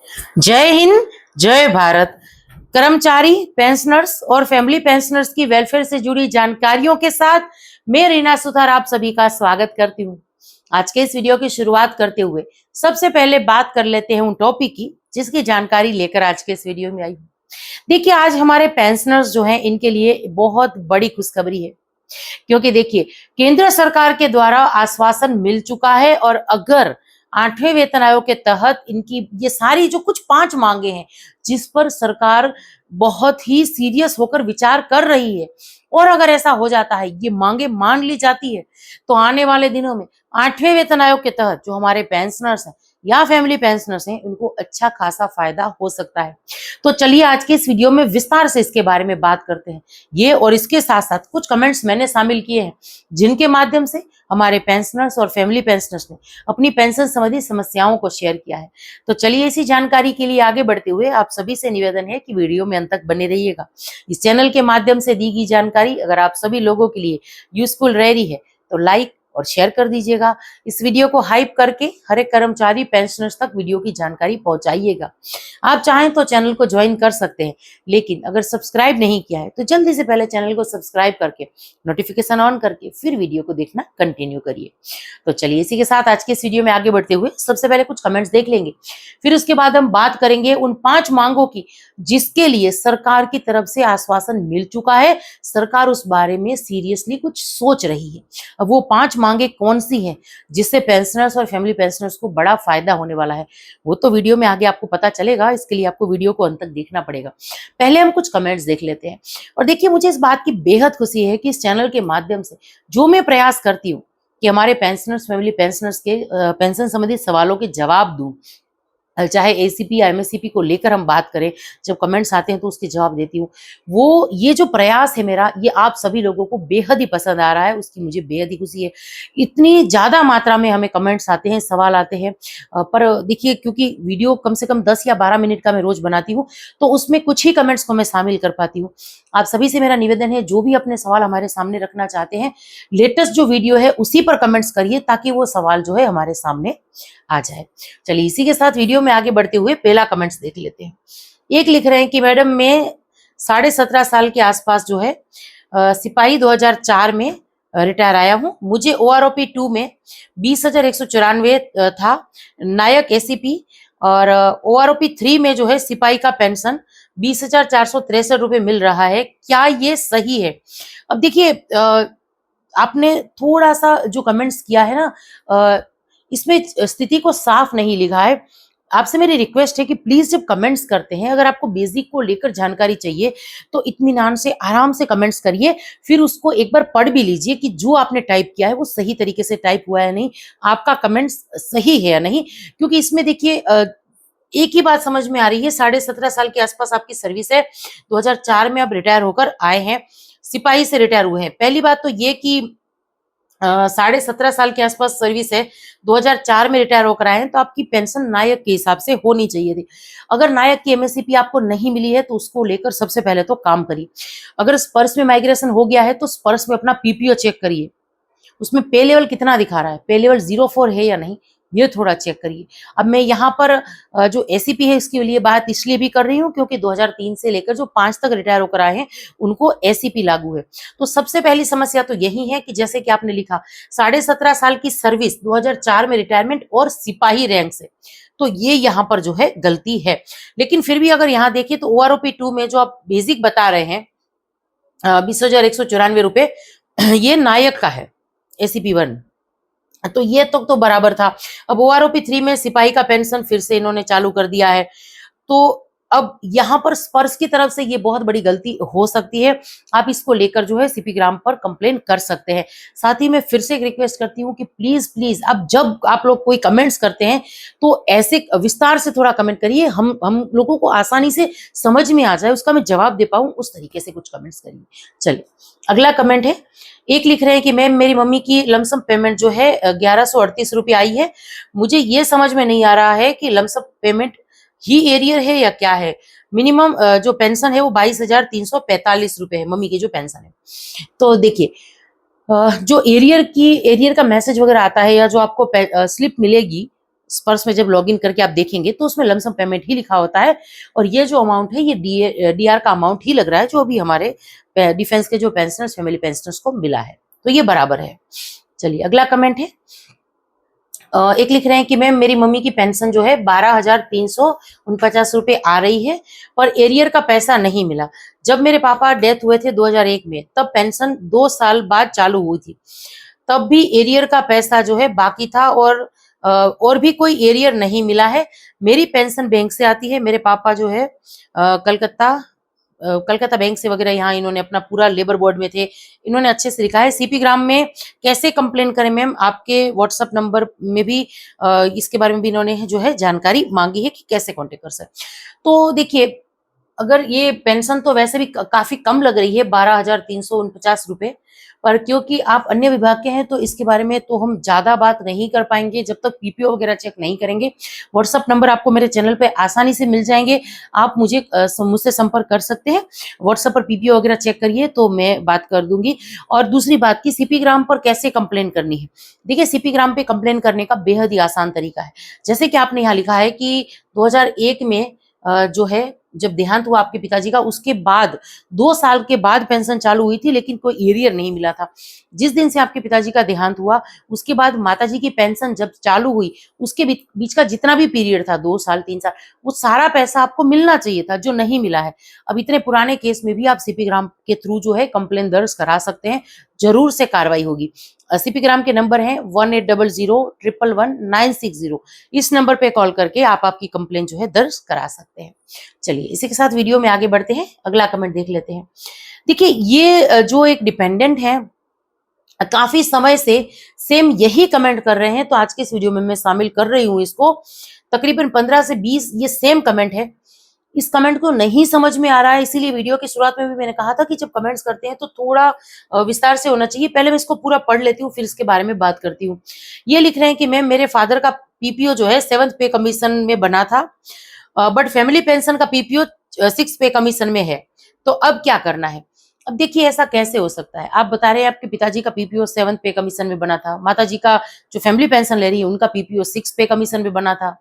जय हिंद, जय भारत। कर्मचारी, पेंशनर्स और फैमिली पेंशनर्स की वेलफेयर से जुड़ी जानकारियों के साथ मैं रीना सुथार आप सभी का स्वागत करती हूँ। आज के इस वीडियो की शुरुआत करते हुए सबसे पहले बात कर लेते हैं उन टॉपिक की जिसकी जानकारी लेकर आज के इस वीडियो में आई हूँ। देखिए, आज हमारे पेंशनर्स जो हैं इनके लिए बहुत बड़ी खुशखबरी है, क्योंकि देखिए केंद्र सरकार के द्वारा आश्वासन मिल चुका है और अगर 8वें वेतन आयोग के तहत इनकी ये सारी जो कुछ 5 मांगे हैं जिस पर सरकार बहुत ही सीरियस होकर विचार कर रही है, और अगर ऐसा हो जाता है, ये मांगे मान ली जाती है, तो आने वाले दिनों में 8वें वेतन आयोग के तहत जो हमारे पेंशनर्स हैं या फैमिली पेंशनर्स हैं उनको अच्छा खासा फायदा हो सकता है। तो चलिए आज के इस वीडियो में विस्तार से इसके बारे में बात करते हैं। ये और इसके साथ साथ कुछ कमेंट्स मैंने शामिल किए हैं जिनके माध्यम से हमारे पेंशनर्स और फैमिली पेंशनर्स ने अपनी पेंशन संबंधी समस्याओं को शेयर किया है। तो चलिए इसी जानकारी के लिए आगे बढ़ते हुए आप सभी से निवेदन है कि वीडियो में अंत तक बने रहिएगा। इस चैनल के माध्यम से दी गई जानकारी अगर आप सभी लोगों के लिए यूजफुल रह रही है तो लाइक और शेयर कर दीजिएगा। इस वीडियो को हाइप करके हर एक कर्मचारी पेंशनर्स तक वीडियो की जानकारी पहुंचाइएगा। आप चाहें तो चैनल को ज्वाइन कर सकते हैं, लेकिन अगर सब्सक्राइब नहीं किया है तो जल्दी से पहले चैनल को सब्सक्राइब करके नोटिफिकेशन ऑन करके फिर वीडियो को देखना कंटिन्यू करिए। तो चलिए इसी के साथ आज के इस वीडियो में आगे बढ़ते हुए सबसे पहले कुछ कमेंट्स देख लेंगे, फिर उसके बाद हम बात करेंगे उन 5 मांगों की जिसके लिए सरकार की तरफ से आश्वासन मिल चुका है। सरकार उस बारे में सीरियसली कुछ सोच रही है। अब वो 5 मांगे कौन सी हैं जिससे पेंशनर्स और फैमिली पेंशनर्स को बड़ा फायदा होने वाला है, वो तो वीडियो में आगे आपको पता चलेगा। इसके लिए आपको वीडियो को अंत तक देखना पड़ेगा। पहले हम कुछ कमेंट्स देख लेते हैं। और देखिए, मुझे इस बात की बेहद खुशी है कि इस चैनल के माध्यम से जो मैं प्रयास करती हूँ कि हमारे पेंशनर्स, फैमिली पेंशनर्स के पेंशन संबंधी सवालों के जवाब दूं, चाहे एसीपी या एमएससीपी को लेकर हम बात करें, जब कमेंट्स आते हैं तो उसके जवाब देती हूँ। वो ये जो प्रयास है मेरा, ये आप सभी लोगों को बेहद ही पसंद आ रहा है, उसकी मुझे बेहद ही खुशी है। इतनी ज्यादा मात्रा में हमें कमेंट्स आते हैं, सवाल आते हैं, पर देखिए क्योंकि वीडियो कम से कम 10 या 12 मिनट का मैं रोज बनाती हूँ, तो उसमें कुछ ही कमेंट्स को मैं शामिल कर पाती हूँ। आप सभी से मेरा निवेदन है, जो भी अपने सवाल हमारे सामने रखना चाहते हैं, लेटेस्ट जो वीडियो है उसी पर कमेंट्स करिए ताकि वो सवाल जो है हमारे सामने आ जाए। चलिए इसी के साथ वीडियो में आगे बढ़ते हुए पहला कमेंट्स देख लेते हैं। एक लिख रहे हैं कि मैडम मैं 17.5 साल के आसपास जो है सिपाही 2004 में रिटायर आया हूँ। मुझे OROP 2 में 20,194 था नायक एसीपी, और OROP 3 में जो है सिपाही का पेंशन 20,463 रुपये मिल रहा है। क्या ये सही है? अब देखिए, आपने थोड़ा सा जो कमेंट्स किया है ना, इसमें स्थिति को साफ नहीं लिखा है। आपसे मेरी रिक्वेस्ट है कि प्लीज जब कमेंट्स करते हैं, अगर आपको बेसिक को लेकर जानकारी चाहिए तो इत्मीनान से आराम से कमेंट्स करिए, फिर उसको एक बार पढ़ भी लीजिए कि जो आपने टाइप किया है वो सही तरीके से टाइप हुआ है नहीं, आपका कमेंट्स सही है या नहीं। क्योंकि इसमें देखिए एक ही बात समझ में आ रही है, 17.5 साल के आसपास आपकी सर्विस है, 2004 में आप रिटायर होकर आए हैं, सिपाही से रिटायर हुए हैं। पहली बात तो ये कि 17.5 साल के आसपास सर्विस है, 2004 में रिटायर होकर आए हैं, तो आपकी पेंशन नायक के हिसाब से होनी चाहिए थी। अगर नायक की एमएससीपी आपको नहीं मिली है तो उसको लेकर सबसे पहले तो काम करिए। अगर स्पर्श में माइग्रेशन हो गया है तो स्पर्श में अपना पीपीओ चेक करिए, उसमें पे लेवल कितना दिखा रहा है, पे लेवल 04 है या नहीं, ये थोड़ा चेक करिए। अब मैं यहाँ पर जो एसीपी है इसके लिए बात इसलिए भी कर रही हूँ क्योंकि 2003 से लेकर जो 5 तक रिटायर होकर आए हैं उनको एसीपी लागू है। तो सबसे पहली समस्या तो यही है कि जैसे कि आपने लिखा 17.5 साल की सर्विस, 2004 में रिटायरमेंट और सिपाही रैंक से, तो ये यहाँ पर जो है गलती है। लेकिन फिर भी अगर यहाँ देखिए तो OROP 2 में जो आप बेसिक बता रहे हैं 20,194 रुपए, ये नायक का है, एसीपी 1, तो ये तो बराबर था। अब OROP 3 में सिपाही का पेंशन फिर से इन्होंने चालू कर दिया है, तो अब यहाँ पर स्पर्श की तरफ से ये बहुत बड़ी गलती हो सकती है। आप इसको लेकर जो है सीपी ग्राम पर कंप्लेन कर सकते हैं। साथ ही मैं फिर से एक रिक्वेस्ट करती हूँ कि प्लीज प्लीज अब जब आप लोग कोई कमेंट्स करते हैं तो ऐसे विस्तार से थोड़ा कमेंट करिए, हम लोगों को आसानी से समझ में आ जाए, उसका मैं जवाब दे पाऊं, उस तरीके से कुछ कमेंट्स करिए। चलिए अगला कमेंट है, एक लिख रहे हैं कि मैम मेरी मम्मी की लमसम पेमेंट जो है 1138 रुपये आई है। मुझे ये समझ में नहीं आ रहा है कि लमसम पेमेंट ही एरियर है या क्या है। मिनिमम जो पेंशन है वो 22,345 रुपए है, मम्मी की जो पेंशन है। तो देखिए जो एरियर का मैसेज वगैरह आता है या जो आपको स्लिप मिलेगी, पर्स में जब लॉगिन करके आप देखेंगे तो उसमें लमसम पेमेंट ही लिखा होता है, और ये जो अमाउंट है ये डीआर का अमाउंट ही लग रहा है जो अभी हमारे डिफेंस के जो पेंशनर्स, फैमिली पेंशनर्स को मिला है, तो ये बराबर है। चलिए अगला कमेंट है, एक लिख रहे हैं कि मैम मेरी मम्मी की पेंशन जो है 12,349 रुपए आ रही है, पर एरियर का पैसा नहीं मिला। जब मेरे पापा डेथ हुए थे 2001 में, तब पेंशन 2 साल बाद चालू हुई थी, तब भी एरियर का पैसा जो है बाकी था, और भी कोई एरियर नहीं मिला है। मेरी पेंशन बैंक से आती है। मेरे पापा जो है कलकत्ता बैंक से वगैरह, यहाँ इन्होंने अपना पूरा लेबर बोर्ड में थे, इन्होंने अच्छे से लिखा है। सीपी ग्राम में कैसे कंप्लेन करें मैम, आपके व्हाट्सएप नंबर में भी इसके बारे में भी इन्होंने जो है जानकारी मांगी है कि कैसे कांटेक्ट कर सकते। तो देखिए, अगर ये पेंशन तो वैसे भी काफी कम लग रही है, 12,349 रुपए, पर क्योंकि आप अन्य विभाग के हैं तो इसके बारे में तो हम ज्यादा बात नहीं कर पाएंगे जब तक पीपीओ वगैरह चेक नहीं करेंगे। व्हाट्सएप नंबर आपको मेरे चैनल पे आसानी से मिल जाएंगे, आप मुझसे संपर्क कर सकते हैं। व्हाट्सएप पर पीपीओ वगैरह चेक करिए तो मैं बात कर दूंगी। और दूसरी बात की सीपी ग्राम पर कैसे कंप्लेन करनी है, देखिए सीपी ग्राम पे कंप्लेन करने का बेहद ही आसान तरीका है। जैसे कि आपने यहाँ लिखा है कि 2001 में जो है जब देहांत हुआ आपके पिताजी का, उसके बाद 2 साल के बाद पेंशन चालू हुई थी, लेकिन कोई एरियर नहीं मिला था। जिस दिन से आपके पिताजी का देहांत हुआ उसके बाद माताजी की पेंशन जब चालू हुई, उसके बीच का जितना भी पीरियड था, 2 साल 3 साल, वो सारा पैसा आपको मिलना चाहिए था, जो नहीं मिला है। अब इतने पुराने केस में भी आप सीपी ग्राम के थ्रू जो है कंप्लेन दर्ज करा सकते हैं, जरूर से कार्रवाई होगी। सीपी ग्राम के नंबर हैं 1800111960। इस नंबर पे कॉल करके आप आपकी कंप्लेन जो है दर्ज करा सकते हैं। चलिए इसी के साथ वीडियो में आगे बढ़ते हैं, अगला कमेंट देख लेते हैं। देखिए, ये जो एक डिपेंडेंट है, काफी समय से सेम यही कमेंट कर रहे हैं, तो आज के इस वीडियो में मैं शामिल कर रही हूं इसको। तकरीबन 15 से 20 ये सेम कमेंट है। इस कमेंट को नहीं समझ में आ रहा है, इसीलिए वीडियो की शुरुआत में भी मैंने कहा था कि जब कमेंट्स करते हैं तो थोड़ा विस्तार से होना चाहिए। पहले मैं इसको पूरा पढ़ लेती हूँ, फिर इसके बारे में बात करती हूँ। ये लिख रहे हैं कि मैम मेरे फादर का पीपीओ जो है 7th पे कमीशन में बना था, बट फैमिली पेंशन का पीपीओ 6th पे कमीशन में है, तो अब क्या करना है। अब देखिए, ऐसा कैसे हो सकता है। आप बता रहे हैं आपके पिताजी का पीपीओ 7th पे कमीशन में बना था, माताजी का जो फैमिली पेंशन ले रही है उनका पीपीओ 6th पे कमीशन में बना था,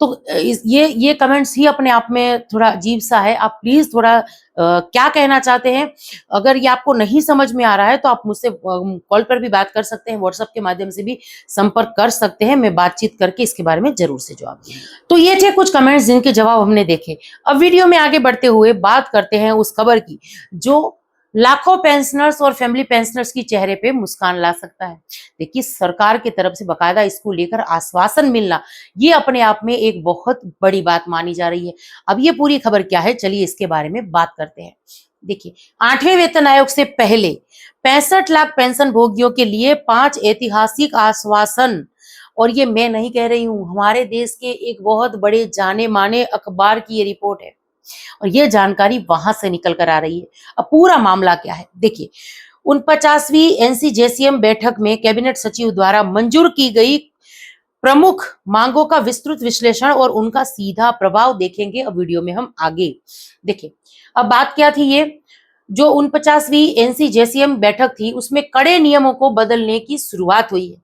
तो ये कमेंट्स ही अपने आप में थोड़ा अजीब सा है। आप प्लीज थोड़ा क्या कहना चाहते हैं, अगर ये आपको नहीं समझ में आ रहा है तो आप मुझसे कॉल पर भी बात कर सकते हैं, व्हाट्सएप के माध्यम से भी संपर्क कर सकते हैं, मैं बातचीत करके इसके बारे में जरूर से जवाब दूंगी। तो ये थे कुछ कमेंट्स जिनके जवाब हमने देखे। अब वीडियो में आगे बढ़ते हुए बात करते हैं उस खबर की जो लाखों पेंशनर्स और फैमिली पेंशनर्स की चेहरे पे मुस्कान ला सकता है। देखिए, सरकार की तरफ से बकायदा इसको लेकर आश्वासन मिलना, ये अपने आप में एक बहुत बड़ी बात मानी जा रही है। अब ये पूरी खबर क्या है, चलिए इसके बारे में बात करते हैं। देखिए, 8वें वेतन आयोग से पहले 65 लाख पेंशन भोगियों के लिए 5 ऐतिहासिक आश्वासन, और ये मैं नहीं कह रही हूं, हमारे देश के एक बहुत बड़े जाने माने अखबार की ये रिपोर्ट है, और ये जानकारी वहां से निकल कर आ रही है। अब पूरा मामला क्या है, देखिए 49वीं एनसीजेसीएम बैठक में कैबिनेट सचिव द्वारा मंजूर की गई प्रमुख मांगों का विस्तृत विश्लेषण और उनका सीधा प्रभाव देखेंगे अब वीडियो में हम आगे। देखिए, अब बात क्या थी, ये जो 49वीं एनसीजेसीएम बैठक थी उसमें कड़े नियमों को बदलने की शुरुआत हुई है।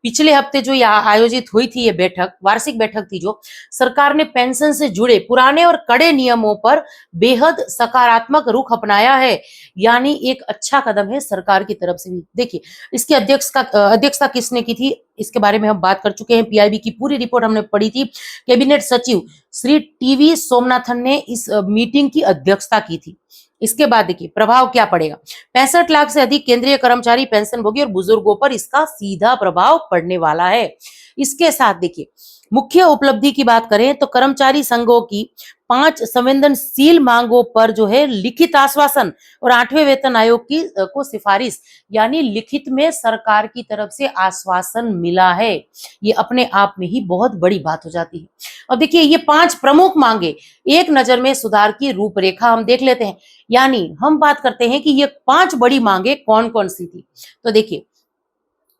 पिछले हफ्ते जो आयोजित हुई थी ये बैठक, वार्षिक बैठक थी, जो सरकार ने पेंशन से जुड़े पुराने और कड़े नियमों पर बेहद सकारात्मक रुख अपनाया है, यानी एक अच्छा कदम है सरकार की तरफ से भी। देखिए, इसकी अध्यक्षता किसने की थी, इसके बारे में हम बात कर चुके हैं। पीआईबी की पूरी रिपोर्ट हमने पढ़ी थी। कैबिनेट सचिव श्री टीवी सोमनाथन ने इस मीटिंग की अध्यक्षता की थी। इसके बाद देखिए प्रभाव क्या पड़ेगा, 65 लाख से अधिक केंद्रीय कर्मचारी पेंशनभोगी और बुजुर्गों पर इसका सीधा प्रभाव पड़ने वाला है। इसके साथ देखिए, मुख्य उपलब्धि की बात करें तो कर्मचारी संघों की 5 संवेदनशील मांगों पर जो है लिखित आश्वासन और 8वें वेतन आयोग की को सिफारिश, यानी लिखित में सरकार की तरफ से आश्वासन मिला है। ये अपने आप में ही बहुत बड़ी बात हो जाती है। अब देखिए, ये 5 प्रमुख मांगे एक नजर में सुधार की रूपरेखा हम देख लेते हैं, यानी हम बात करते हैं कि ये 5 बड़ी मांगे कौन कौन सी थी। तो देखिए,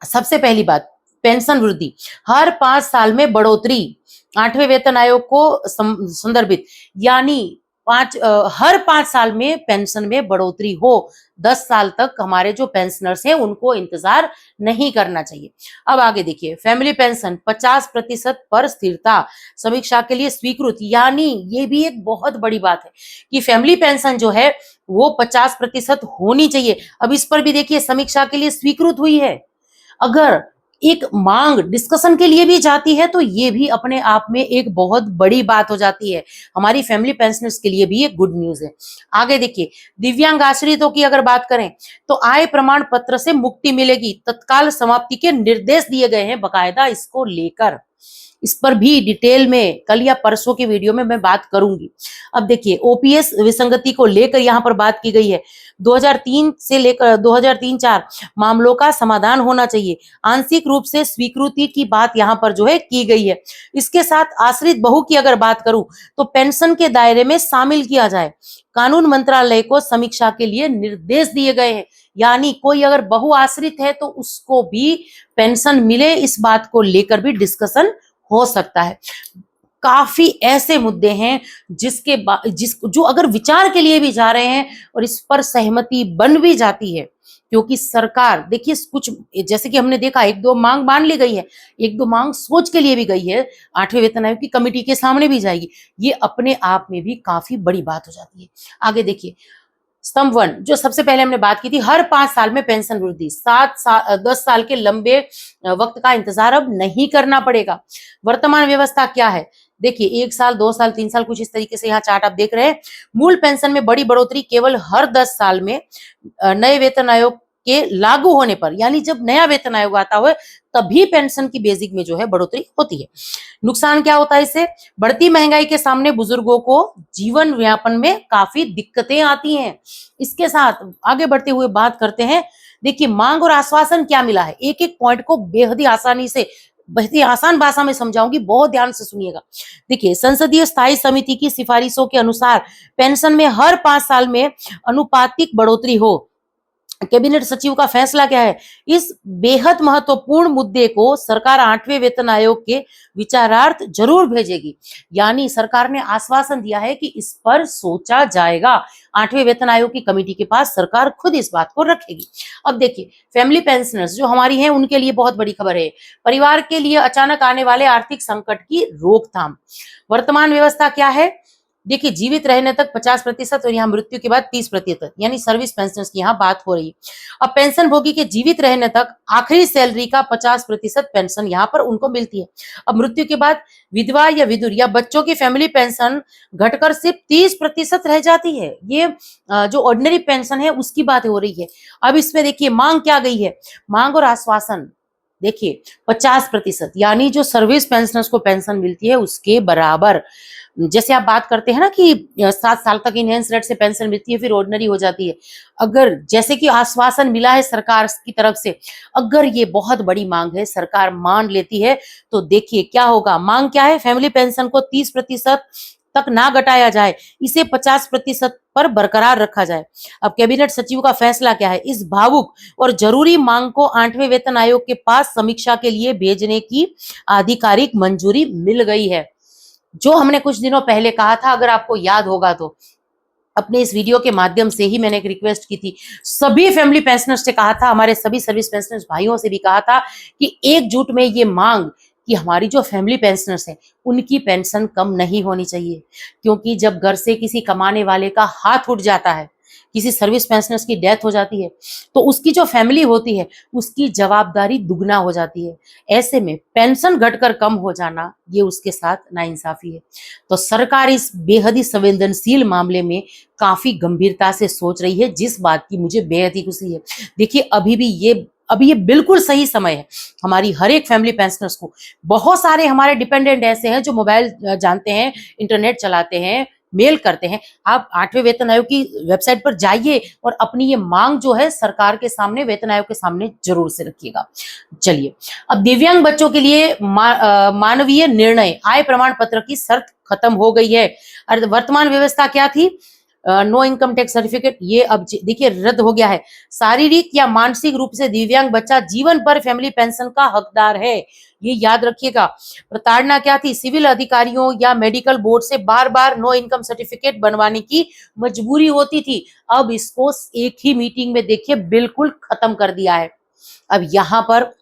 सबसे पहली बात, पेंशन वृद्धि, हर 5 साल में बढ़ोतरी, 8वें वेतन आयोग को संदर्भित, यानी हर 5 साल में पेंशन में बढ़ोतरी हो। 10 साल तक हमारे जो पेंशनर्स हैं उनको इंतजार नहीं करना चाहिए। अब आगे देखिए, फैमिली पेंशन 50% पर स्थिरता समीक्षा के लिए स्वीकृत, यानी ये भी एक बहुत बड़ी बात है कि फैमिली पेंशन जो है वो 50% होनी चाहिए। अब इस पर भी देखिए समीक्षा के लिए स्वीकृत हुई है। अगर एक मांग डिस्कशन के लिए भी जाती है तो ये भी अपने आप में एक बहुत बड़ी बात हो जाती है। हमारी फैमिली पेंशनर्स के लिए भी एक गुड न्यूज है। आगे देखिए, दिव्यांग आश्रितों की अगर बात करें तो आय प्रमाण पत्र से मुक्ति मिलेगी, तत्काल समाप्ति के निर्देश दिए गए हैं बकायदा इसको लेकर। इस पर भी डिटेल में कल या परसों के वीडियो में मैं बात करूंगी। अब देखिए, ओपीएस विसंगति को लेकर यहाँ पर बात की गई है। 2003 से लेकर 2003-4 मामलों का समाधान होना चाहिए। आंशिक रूप से स्वीकृति की बात यहाँ पर जो है की गई है। इसके साथ आश्रित बहू की अगर बात करूं तो पेंशन के दायरे में शामिल किया जाए। कानून मंत्रालय को समीक्षा के लिए निर्देश दिए गए हैं, यानी कोई अगर बहु आश्रित है तो उसको भी पेंशन मिले, इस बात को लेकर भी डिस्कशन हो सकता है। काफी ऐसे मुद्दे हैं जो अगर विचार के लिए भी जा रहे हैं और इस पर सहमति बन भी जाती है, क्योंकि सरकार देखिए कुछ जैसे कि हमने देखा 1-2 मांग मान ली गई है, 1-2 मांग सोच के लिए भी गई है, 8वें वेतन आयोग की कमेटी के सामने भी जाएगी। ये अपने आप में भी काफी बड़ी बात हो जाती है। आगे देखिए, स्तंभ 1 जो सबसे पहले हमने बात की थी, हर 5 साल में पेंशन वृद्धि, 10 साल के लंबे वक्त का इंतजार अब नहीं करना पड़ेगा। वर्तमान व्यवस्था क्या है देखिए, 1 साल 2 साल 3 साल कुछ इस तरीके से यहाँ चार्ट आप देख रहे हैं। मूल पेंशन में बड़ी बढ़ोतरी केवल हर 10 साल में नए वेतन आयोग के लागू होने पर, यानी जब नया वेतन आयोग आता हो तभी पेंशन की बेसिक में जो है बढ़ोतरी होती है। नुकसान क्या होता है इससे? बढ़ती महंगाई के सामने बुजुर्गों को जीवन यापन में काफी दिक्कतें आती हैं। इसके साथ आगे बढ़ते हुए बात करते हैं। देखिए, मांग और आश्वासन क्या मिला है, एक एक पॉइंट को बेहद ही आसान भाषा में समझाऊंगी, बहुत ध्यान से सुनिएगा। देखिए, संसदीय स्थायी समिति की सिफारिशों के अनुसार पेंशन में हर 5 साल में अनुपातिक बढ़ोतरी हो। कैबिनेट सचिव का फैसला क्या है? इस बेहद महत्वपूर्ण मुद्दे को सरकार 8वें वेतन आयोग के विचारार्थ जरूर भेजेगी, यानी सरकार ने आश्वासन दिया है कि इस पर सोचा जाएगा। 8वें वेतन आयोग की कमेटी के पास सरकार खुद इस बात को रखेगी। अब देखिए, फैमिली पेंशनर्स जो हमारी हैं उनके लिए बहुत बड़ी खबर है। परिवार के लिए अचानक आने वाले आर्थिक संकट की रोकथाम। वर्तमान व्यवस्था क्या है? देखिए, जीवित रहने तक 50% और यहाँ मृत्यु के बाद 30%, यानी सर्विस पेंशनर्स की यहाँ बात हो रही है। अब पेंशन भोगी के जीवित रहने तक आखिरी सैलरी का 50% पेंशन यहाँ पर उनको मिलती है। अब मृत्यु के बाद विधवा या विधुर या बच्चों की फैमिली पेंशन घटकर सिर्फ 30% रह जाती है। ये जो ऑर्डिनरी पेंशन है उसकी बात हो रही है। अब इसमें देखिए मांग क्या गई है, मांग और आश्वासन देखिए 50%, यानी जो सर्विस पेंशनर्स को पेंशन मिलती है उसके बराबर। जैसे आप बात करते हैं ना कि 7 साल तक इनहेंस रेट से पेंशन मिलती है, फिर ऑर्डिनरी हो जाती है। अगर जैसे कि आश्वासन मिला है सरकार की तरफ से, अगर ये बहुत बड़ी मांग है, सरकार मान लेती है, तो देखिए क्या होगा। मांग क्या है? फैमिली पेंशन को 30% तक ना घटाया जाए, इसे 50% पर बरकरार रखा जाए। अब कैबिनेट सचिव का फैसला क्या है? इस भावुक और जरूरी मांग को 8वें वेतन आयोग के पास समीक्षा के लिए भेजने की आधिकारिक मंजूरी मिल गई है। जो हमने कुछ दिनों पहले कहा था, अगर आपको याद होगा तो अपने इस वीडियो के माध्यम से ही मैंने एक रिक्वेस्ट की थी, सभी फैमिली पेंशनर्स से कहा था, हमारे सभी सर्विस पेंशनर्स भाइयों से भी कहा था कि एकजुट में ये मांग कि हमारी जो फैमिली पेंशनर्स हैं उनकी पेंशन कम नहीं होनी चाहिए। क्योंकि जब घर से किसी कमाने वाले का हाथ उठ जाता है, किसी सर्विस पेंशनर्स की डेथ हो जाती है, तो उसकी जो फैमिली होती है उसकी जवाबदारी दुगना हो जाती है। ऐसे में पेंशन घटकर कम हो जाना ये उसके साथ नाइंसाफी है। तो सरकार इस बेहद ही संवेदनशील मामले में काफी गंभीरता से सोच रही है, जिस बात की मुझे बेहद ही खुशी है। देखिए, अभी ये बिल्कुल सही समय है हमारी हर एक फैमिली पेंशनर्स को। बहुत सारे हमारे डिपेंडेंट ऐसे हैं जो मोबाइल जानते हैं, इंटरनेट चलाते हैं, मेल करते हैं। आप 8वें वेतन आयोग की वेबसाइट पर जाइए और अपनी ये मांग जो है सरकार के सामने, वेतन आयोग के सामने जरूर से रखिएगा। चलिए, अब दिव्यांग बच्चों के लिए मानवीय निर्णय आय प्रमाण पत्र की शर्त खत्म हो गई है। वर्तमान व्यवस्था क्या थी? नो इनकम टैक्स सर्टिफिकेट ये अब देखिए रद्द हो गया है। शारीरिक या मानसिक रूप से दिव्यांग बच्चा जीवन भर फैमिली पेंशन का हकदार है, ये याद रखिएगा। प्रताड़ना क्या थी, सिविल अधिकारियों या मेडिकल बोर्ड से बार बार नो इनकम सर्टिफिकेट बनवाने की मजबूरी होती थी। अब इसको एक ही मीटिंग में देखिए बिल्कुल खत्म कर दिया है। अब यहाँ पर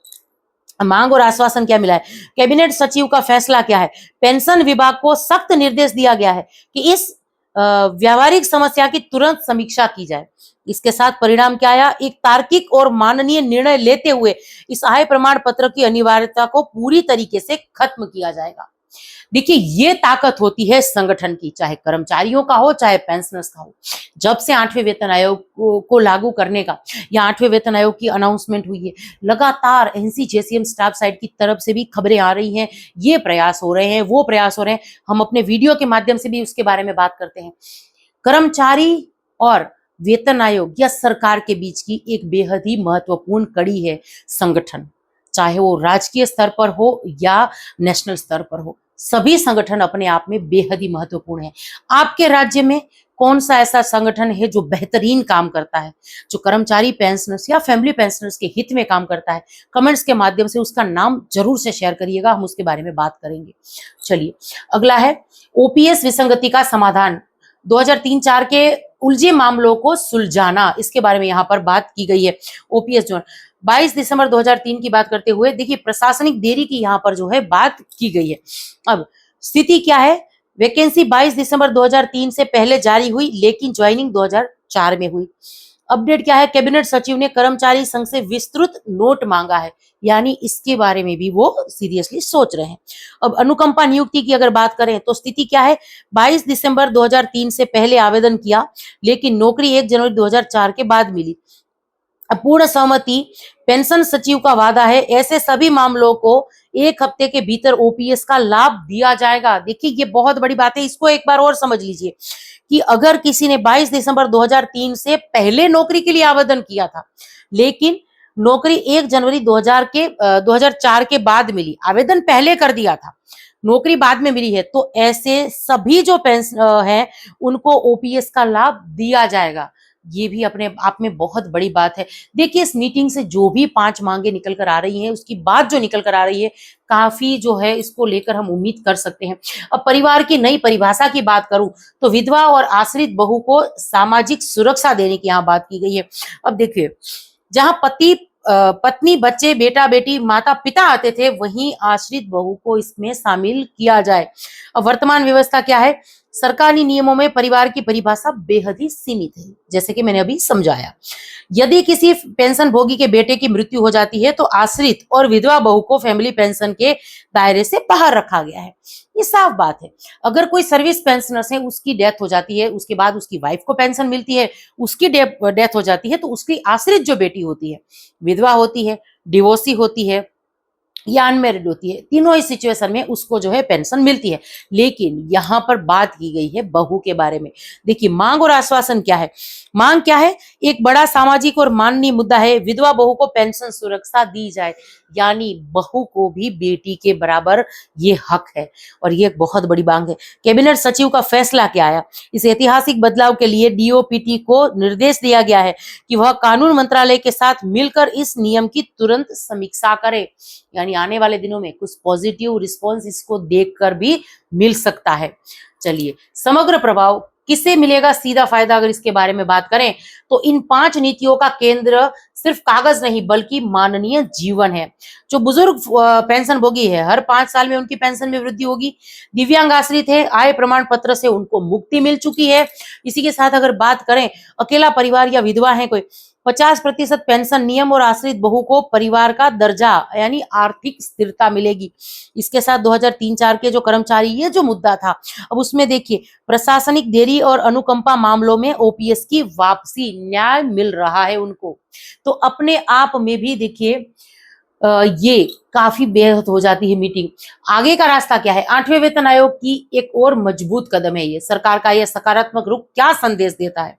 मांग और आश्वासन क्या मिला है, कैबिनेट सचिव का फैसला क्या है, पेंशन विभाग को सख्त निर्देश दिया गया है कि इस व्यावहारिक समस्या की तुरंत समीक्षा की जाए। इसके साथ परिणाम क्या आया, एक तार्किक और माननीय निर्णय लेते हुए इस आय प्रमाण पत्र की अनिवार्यता को पूरी तरीके से खत्म किया जाएगा। देखिए ये ताकत होती है संगठन की, चाहे कर्मचारियों का हो चाहे पेंशनर्स का हो। जब से 8वें वेतन आयोग को लागू करने का या 8वें वेतन आयोग की अनाउंसमेंट हुई है, लगातार एनसीजेसीएम स्टाफ साइड की तरफ से भी खबरें आ रही हैं, ये प्रयास हो रहे हैं, वो प्रयास हो रहे हैं। हम अपने वीडियो के माध्यम से भी उसके बारे में बात करते हैं। कर्मचारी और वेतन आयोग या सरकार के बीच की एक बेहद ही महत्वपूर्ण कड़ी है संगठन, चाहे वो राजकीय स्तर पर हो या नेशनल स्तर पर हो। सभी संगठन अपने आप में बेहद ही महत्वपूर्ण है। आपके राज्य में कौन सा ऐसा संगठन है जो बेहतरीन काम करता है, जो कर्मचारी पेंशनर्स या फैमिली पेंशनर्स के हित में काम करता है? कमेंट्स के माध्यम से उसका नाम जरूर से शेयर करिएगा, हम उसके बारे में बात करेंगे। चलिए अगला है ओपीएस विसंगति का समाधान, 2003-4 के उलझे मामलों को सुलझाना, इसके बारे में यहाँ पर बात की गई है। ओपीएस जो 22 दिसंबर 2003 की बात करते हुए देखिए प्रशासनिक देरी की यहाँ पर जो है बात की गई है। अब स्थिति क्या है, वैकेंसी 22 दिसंबर 2003 से पहले जारी हुई लेकिन ज्वाइनिंग 2004 में हुई। अपडेट क्या है, कैबिनेट सचिव ने कर्मचारी संघ से विस्तृत नोट मांगा है, यानी इसके बारे में भी वो सीरियसली सोच रहे हैं। अब अनुकंपा नियुक्ति की अगर बात करें तो स्थिति क्या है, 22 दिसंबर 2003 से पहले आवेदन किया लेकिन नौकरी 1 जनवरी 2004 के बाद मिली। पूर्ण सहमति पेंशन सचिव का वादा है, ऐसे सभी मामलों को 1 हफ्ते के भीतर ओपीएस का लाभ दिया जाएगा। देखिए ये बहुत बड़ी बात है, इसको एक बार और समझ लीजिए कि अगर किसी ने 22 दिसंबर 2003 से पहले नौकरी के लिए आवेदन किया था लेकिन नौकरी 1 जनवरी 2004 के बाद मिली, आवेदन पहले कर दिया था, नौकरी बाद में मिली है, तो ऐसे सभी जो पेंशन है उनको ओपीएस का लाभ दिया जाएगा। ये भी अपने आप में बहुत बड़ी बात है। देखिए इस मीटिंग से जो भी 5 मांगे निकल कर आ रही हैं, उसकी बात जो निकल कर आ रही है, काफी जो है इसको लेकर हम उम्मीद कर सकते हैं। अब परिवार की नई परिभाषा की बात करूं तो विधवा और आश्रित बहू को सामाजिक सुरक्षा देने की यहाँ बात की गई है। अब देखिए जहां पत्नी, बच्चे, बेटा बेटी, माता पिता आते थे, वहीं आश्रित बहू को इसमें शामिल किया जाए। अब वर्तमान व्यवस्था क्या है, सरकारी नियमों में परिवार की परिभाषा बेहद ही सीमित है, जैसे कि मैंने अभी समझाया। यदि किसी पेंशन भोगी के बेटे की मृत्यु हो जाती है तो आश्रित और विधवा बहू को फैमिली पेंशन के दायरे से बाहर रखा गया है। ये साफ बात है। अगर कोई सर्विस पेंशनर्स है, उसकी डेथ हो जाती है, उसके बाद उसकी वाइफ को पेंशन मिलती है, उसकी डेथ हो जाती है तो उसकी आश्रित जो बेटी होती है, विधवा होती है, डिवोर्सी होती है या अनमेरिड होती है, तीनों ही सिचुएशन में उसको जो है पेंशन मिलती है। लेकिन यहाँ पर बात की गई है बहू के बारे में। देखिए मांग और आश्वासन क्या है, मांग क्या है, एक बड़ा सामाजिक और माननीय मुद्दा है, विधवा बहू को पेंशन सुरक्षा दी जाए, यानी बहू को भी बेटी के बराबर ये हक है और ये एक बहुत बड़ी मांग है। कैबिनेट सचिव का फैसला क्या आया, इस ऐतिहासिक बदलाव के लिए डीओपीटी को निर्देश दिया गया है कि वह कानून मंत्रालय के साथ मिलकर इस नियम की तुरंत समीक्षा करे, यानी आने वाले दिनों में कुछ पॉजिटिव रिस्पॉन्स इसको देखकर भी मिल सकता है। चलिए समग्र प्रभाव किसे मिलेगा, सीधा फायदा अगर इसके बारे में बात करें तो इन 5 नीतियों का केंद्र सिर्फ कागज नहीं बल्कि माननीय जीवन है। जो बुजुर्ग पेंशन भोगी है, हर 5 साल में उनकी पेंशन में वृद्धि होगी। दिव्यांग आश्रित है, आय प्रमाण पत्र से उनको मुक्ति मिल चुकी है। इसी के साथ अगर बात करें अकेला परिवार या विधवा है कोई, 50% पेंशन नियम और आश्रित बहू को परिवार का दर्जा यानी आर्थिक स्थिरता मिलेगी। इसके साथ 2003-4 के जो कर्मचारी, ये जो मुद्दा था, अब उसमें देखिए प्रशासनिक देरी और अनुकंपा मामलों में ओपीएस की वापसी, न्याय मिल रहा है उनको। तो अपने आप में भी देखिए ये काफी बेहद हो जाती है मीटिंग। आगे का रास्ता क्या है? 8वें वेतन आयोग की एक और मजबूत कदम है ये। सरकार का यह सकारात्मक रुख क्या संदेश देता है?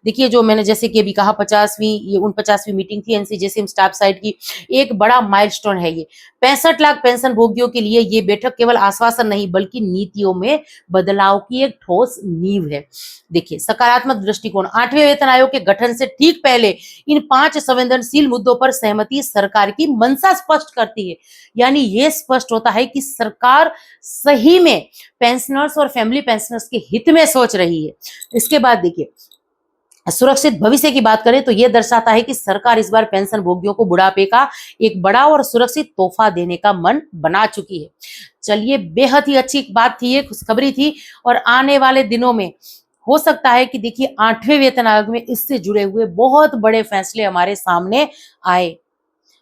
देखिए, जो मैंने जैसे कि अभी कहा 50वीं, ये 49वीं मीटिंग थी एनसीजेसीएम स्टाफ साइड की, एक बड़ा माइलस्टोन है ये। 65 लाख पेंशन भोगियों के लिए ये बैठक केवल आश्वासन नहीं बल्कि नीतियों में बदलाव की एक ठोस नींव है। देखिए, सकारात्मक दृष्टिकोण। 8वें वेतन आयोग के गठन से ठीक पहले इन 5 संवेदनशील मुद्दों पर सहमति सरकार की मंशा स्पष्ट करती है। यानी ये स्पष्ट होता है कि सरकार सही में पेंशनर्स और फैमिली पेंशनर्स के हित में सोच रही है। इसके बाद देखिए, सुरक्षित भविष्य की बात करें तो यह दर्शाता है कि सरकार इस बार पेंशन भोगियों को बुढ़ापे का एक बड़ा और सुरक्षित तोहफा देने का मन बना चुकी है। चलिए, बेहद ही अच्छी बात थी, ये खुशखबरी थी। और आने वाले दिनों में हो सकता है कि देखिए 8वें वेतन आयोग में इससे जुड़े हुए बहुत बड़े फैसले हमारे सामने आए।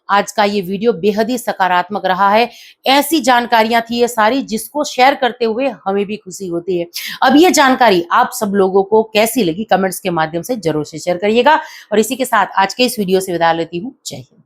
आज का ये वीडियो बेहद ही सकारात्मक रहा है। ऐसी जानकारियां थी ये सारी जिसको शेयर करते हुए हमें भी खुशी होती है। अब ये जानकारी आप सब लोगों को कैसी लगी कमेंट्स के माध्यम से जरूर से शेयर करिएगा। और इसी के साथ आज के इस वीडियो से विदा लेती हूँ। जय हिंद।